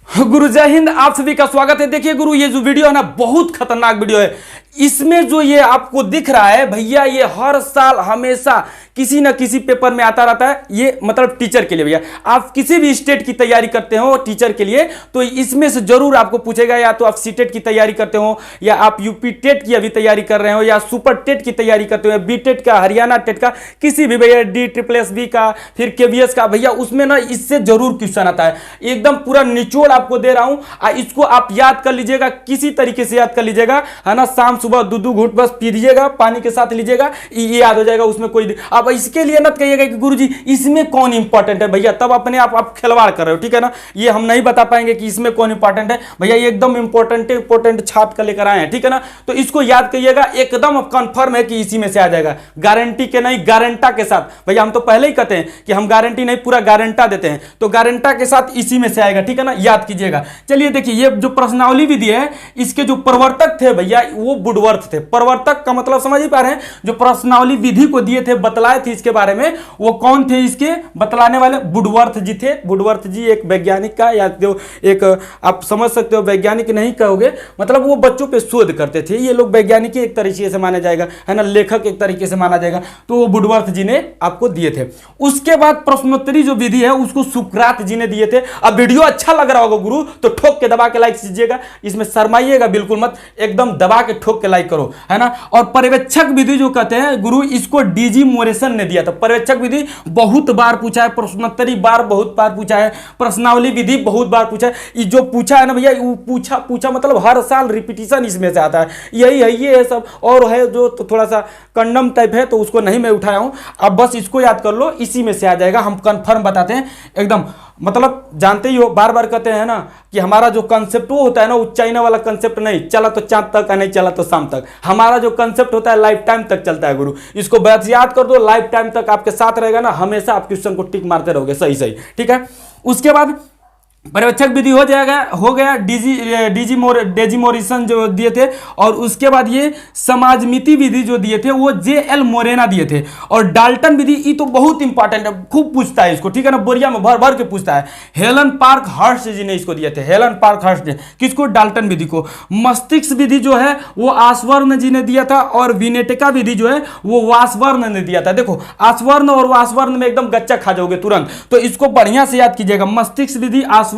गुरु जय हिंद, आप सभी का स्वागत है। देखिए गुरु, ये जो वीडियो है ना, बहुत खतरनाक वीडियो है। इसमें जो ये आपको दिख रहा है भैया, ये हर साल हमेशा किसी ना किसी पेपर में आता रहता है। ये मतलब टीचर के लिए भैया, आप किसी भी स्टेट की तैयारी करते हो टीचर के लिए, तो इसमें से जरूर आपको पूछेगा। या तो आप सीटेट की तैयारी करते हो, या आप यूपी टेट की अभी तैयारी कर रहे हो, या सुपर टेट की तैयारी करते हो, या बी टेट का, हरियाणा टेट का, किसी भी भैया, DSSB का, फिर KVS का भैया, उसमें ना इससे जरूर क्वेश्चन आता है। एकदम पूरा निचोड़ आपको दे रहा हूं, इसको आप याद कर लीजिएगा, किसी तरीके से याद कर लीजिएगा, है ना। शाम सुबह दूध घूट बस पी लीजिएगा, पानी के साथ लीजिएगा, ये याद हो जाएगा। उसमें कोई अब इसके लिए मत कहिएगा कि गुरुजी इसमें कौन इंपॉर्टेंट है भैया, तब अपने आप खिलवाड़ कर रहे हो, ठीक है ना। ये हम नहीं बता पाएंगे कि इसमें कौन इंपॉर्टेंट है भैया, ये एकदम इंपॉर्टेंट छाप कर लेकर आए हैं, ठीक है ना। तो इसको याद करिएगा, एकदम कंफर्म है कि इसी में से आ जाएगा। गारंटी के नहीं, गारंटा के साथ भैया। हम तो पहले ही कहते हैं कि हम गारंटी नहीं, पूरा गारंटा देते हैं, तो गारंटा के साथ इसी में से आएगा, ठीक है ना। याद कीजिएगा। चलिए देखिए, ये जो प्रश्नावली विधि है, इसके जो प्रवर्तक थे भैया, वो वुडवर्थ थे। प्रवर्तक का मतलब समझ ही पा रहे हैं, जो प्रश्नावली विधि को दिए थे, बतलाए थे इसके बारे में, वो कौन थे इसके बतलाने वाले? वुडवर्थ जी थे। वुडवर्थ जी एक वैज्ञानिक का, या जो एक आप समझ सकते हो, वैज्ञानिक नहीं कहोगे, मतलब वो बच्चों पे शोध करते थे। ये लोग वैज्ञानिक एक तरीके से माना जाएगा, है ना, लेखक एक तरीके से माना जाएगा। तो वो वुडवर्थ जी ने आपको दिए थे। उसके बाद प्रश्नोत्तरी जो विधि है, उसको सुकरात जी ने दिए थे। अब वीडियो अच्छा लग रहा होगा गुरु, तो ठोक के दबा के लाइक कीजिएगा, इसमें शर्माइएगा बिल्कुल मत, एकदम दबा के ठोक के लाइक करो, है ना। और पर्यवेक्षक विधि जो कहते हैं गुरु, इसको DG मोरेसन ने दिया था। पर्यवेक्षक विधि बहुत बार पूछा है, प्रश्नोत्तरी बहुत बार पूछा है, प्रश्नावली विधि बहुत बार पूछा है। ये जो पूछा है ना भैया, वो पूछा मतलब हर साल रिपीटिशन इसमें से आता है। यही है, ये है सब। और है जो तो थोड़ा सा कंडम टाइप है, तो उसको नहीं मैं उठाया हूं। अब बस इसको याद कर लो, इसी में से आ जाएगा। हम कंफर्म बताते हैं एकदम, मतलब जानते ही हो, बार बार कहते हैं ना कि हमारा जो कंसेप्ट वो होता है ना, वो चाइना वाला कंसेप्ट नहीं, चला तो चांद तक, नहीं चला तो शाम तक। हमारा जो कंसेप्ट होता है लाइफ टाइम तक चलता है गुरु। इसको बस याद कर दो, लाइफ टाइम तक आपके साथ रहेगा ना, हमेशा आप क्वेश्चन को टिक मारते रहोगे सही सही, ठीक है। उसके बाद पर्यवेक्षक विधि हो गया। डेजी मोरिसन जो दिए थे। और उसके बाद ये समाजमिति विधि जो दिए थे, वो JL मोरेना दिए थे। और डाल्टन विधि, ये तो बहुत इंपॉर्टेंट है, खूब पूछता है इसको, ठीक है ना, बोरिया में भर भर के पूछता है। हेलन पार्क हर्स्ट जी ने इसको दिए थे। हेलन पार्क हर्स्ट ने किसको? डाल्टन विधि को। मस्तिष्क विधि जो है वो आसवर्ण जी ने दिया था। और विनेटिका विधि जो है वो वासवर्ण ने दिया था। देखो, आसवर्ण और वासवर्ण में एकदम गच्चा खा जाओगे तुरंत, तो इसको बढ़िया से याद कीजिएगा। मस्तिष्क विधि आसवर्ण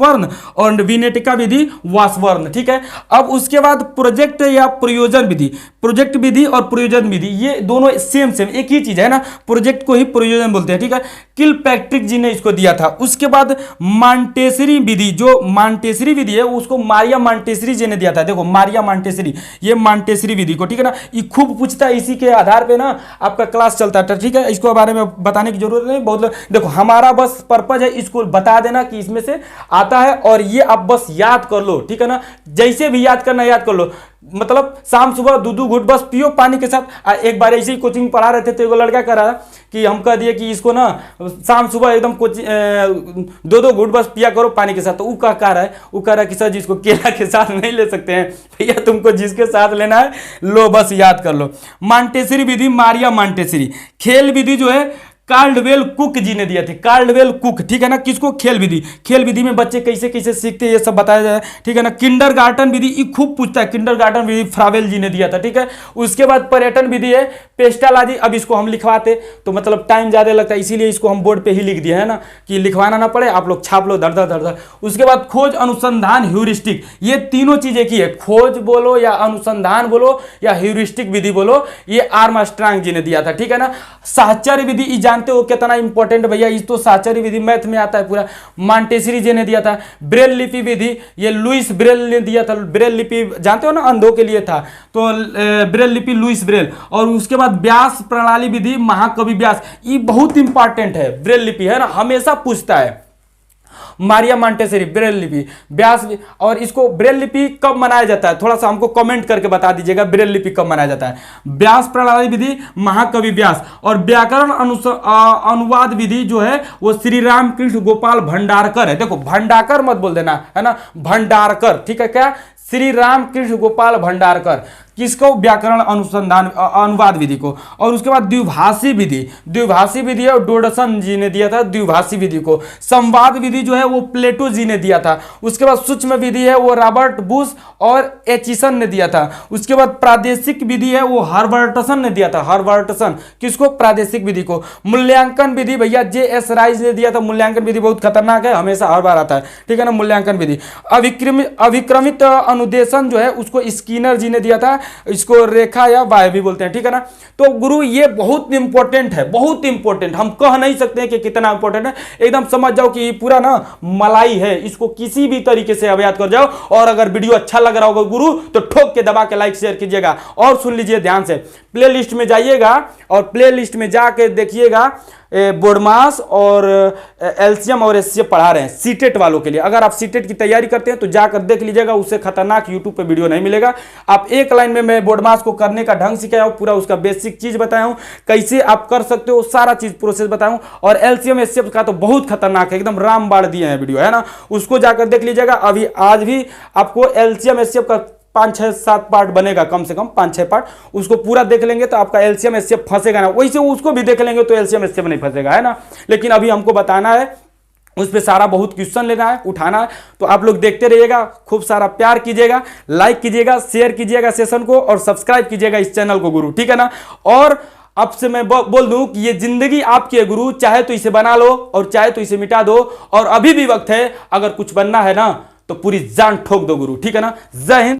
और विनेटिका विधि वासवर्ण, ठीक है। अब उसके बाद प्रोजेक्ट या प्रयोजन विधि, प्रोजेक्ट विधि और प्रयोजन विधि, ये दोनों सेम एक ही चीज है ना, प्रोजेक्ट को ही प्रयोजन बोलते हैं, ठीक है। किलपैट्रिक जी ने इसको दिया था। उसके बाद मॉन्टेसरी विधि, जो मॉन्टेसरी विधि है उसको मारिया मॉन्टेसरी जी ने दिया था। देखो, मारिया मॉन्टेसरी, ये मॉन्टेसरी विधि को, ठीक है ना, ये खूब पूछता है, इसी के आधार पे ना आपका क्लास चलता है, ठीक है। इसको बारे में बताने की जरूरत नहीं, बहुत देखो, हमारा बस पर्पज है इसको बता देना कि इसमें से आता है, और ये आप बस याद कर लो, ठीक है ना। जैसे भी याद करना याद कर लो, मतलब शाम सुबह दूध घूट बस पियो पानी के साथ। एक बार ऐसे ही कोचिंग पढ़ा रहे थे, तो एक लड़का कह रहा कि हम कह दिए कि इसको ना शाम सुबह एकदम कोचिंग दो घूट बस पिया करो पानी के साथ। तो वो कह रहा है, वो कह रहा है कि सर जी इसको केला के साथ नहीं ले सकते हैं भैया, तुमको जिसके साथ लेना है लो, बस याद कर लो। मॉन्टेसरी विधि, मारिया मॉन्टेसरी। खेल विधि जो है कार्लवेल कुक जी ने दिया थे। कार्लवेल कुक, ठीक है ना। किसको? खेल विधि। खेल विधि में बच्चे कैसे कैसे सीखते हैं, ये सब बताया जाए, ठीक है ना। किंडरगार्टन विधि, ये खूब पूछता है। किंडरगार्टन विधि फ्रावेल जी ने दिया था, ठीक है। उसके बाद पर्यटन विधि है पेस्टालाजी। अब इसको हम लिखवाते तो मतलब टाइम ज्यादा लगता है, इसीलिए इसको हम बोर्ड पे ही लिख दिए, है ना, कि लिखवाना ना पड़े, आप लोग छाप लो धड़ धड़। उसके बाद खोज, अनुसंधान, ह्यूरिस्टिक, ये तीनों चीज एक ही है। खोज बोलो या अनुसंधान बोलो या ह्यूरिस्टिक विधि बोलो, ये आर्मस्ट्रांग जी ने दिया था, ठीक है ना। साहचर्य विधि, जानते हो कितना इंपॉर्टेंट भैया, इस तो साहचर्य विधि मैथ में आता है पूरा। मॉन्टेसरी जी ने दिया था। ब्रेल लिपि विधि, ये लुइस ब्रेल ने दिया था। ब्रेल लिपि जानते हो ना, अंधों के लिए था, तो ब्रेल लिपि लुइस ब्रेल। और उसके बाद व्यास प्रणाली विधि, महाकवि व्यास, ये बहुत इंपॉर्टेंट है। ब्रेल लिपि है ना, हमेशा पूछता है। मारिया मॉन्टेसरी, ब्रेल लिपि, व्यास। और इसको ब्रेल लिपि कब मनाया जाता है, थोड़ा सा हमको कमेंट करके बता दीजिएगा, ब्रेल लिपि कब मनाया जाता है। व्यास प्रणाली विधि, महाकवि व्यास। और व्याकरण अनुवाद विधि जो है वो श्री राम कृष्ण गोपाल भंडारकर है। देखो, भंडारकर मत बोल देना, है ना, भंडारकर, ठीक है। क्या? श्री राम कृष्ण गोपाल भंडारकर। किसको, व्याकरण अनुसंधान अनुवाद विधि को। और उसके बाद द्विभाषी विधि, द्विभाषी विधि है डोडसन जी ने दिया था द्विभाषी विधि को। संवाद विधि जो है वो प्लेटो जी ने दिया था। उसके बाद सूक्ष्म विधि है वो रॉबर्ट बुश और एचिसन ने दिया था। उसके बाद प्रादेशिक विधि है वो हर्बर्टसन ने दिया था, हर्बर्टसन, किसको, प्रादेशिक विधि को। मूल्यांकन विधि भैया जे.एस. राइस ने दिया था। मूल्यांकन विधि बहुत खतरनाक है, हमेशा हर बार आता है, ठीक है ना। मूल्यांकन विधि। अभिक्रमित अनुदेशन जो है उसको स्किनर जी ने दिया था, इसको रेखा या वाय भी बोलते हैं, ठीक है ना। तो गुरु ये बहुत इंपॉर्टेंट है, बहुत इंपॉर्टेंट, हम कह नहीं सकते हैं कि कितना इंपॉर्टेंट है। एकदम समझ जाओ कि ये पूरा ना मलाई है, इसको किसी भी तरीके से अब याद कर जाओ। और अगर वीडियो अच्छा लग रहा होगा गुरु तो ठोक के दबा के लाइक शेयर कीजिएगा। और सुन लीजिए ध्यान से, प्ले लिस्ट में जाइएगा और प्ले लिस्ट में जाके देखिएगा बोर्डमास और एलसीएम और एचसीएफ पढ़ा रहे हैं सीटेट वालों के लिए। अगर आप सीटेट की तैयारी करते हैं तो जाकर देख लीजिएगा, उससे खतरनाक यूट्यूब पे वीडियो नहीं मिलेगा। आप एक लाइन में मैं बोर्डमास को करने का ढंग सिखाया हूं, पूरा उसका बेसिक चीज बताया हूं, कैसे आप कर सकते हो सारा चीज प्रोसेस बताया हूं। और एलसीएम एचसीएफ का तो बहुत खतरनाक है, एकदम रामबाण दिए हैं वीडियो, है ना, उसको जाकर देख लीजिएगा। अभी आज भी आपको एलसीएम एचसीएफ का 5 6 7 पार्ट बनेगा, कम से कम 5 6 पार्ट, उसको पूरा देख लेंगे तो आपका एलसीएम एचसीएफ फंसेगा ना। वैसे उसको भी देख लेंगे तो एलसीएम एचसीएफ नहीं फंसेगा, है ना। लेकिन अभी हमको बताना है, उस पर सारा बहुत क्वेश्चन लेना है, उठाना है। तो आप लोग देखते रहिएगा, खूब सारा प्यार कीजिएगा, लाइक कीजिएगा, शेयर कीजिएगा सेशन को और सब्सक्राइब कीजिएगा इस चैनल को गुरु, ठीक है ना। और अब से मैं बोल दूं कि ये जिंदगी आपकी है गुरु, चाहे तो इसे बना लो और चाहे तो इसे मिटा दो। और अभी भी वक्त है, अगर कुछ बनना है ना तो पूरी जान ठोक दो गुरु, ठीक है ना। जय हिंद।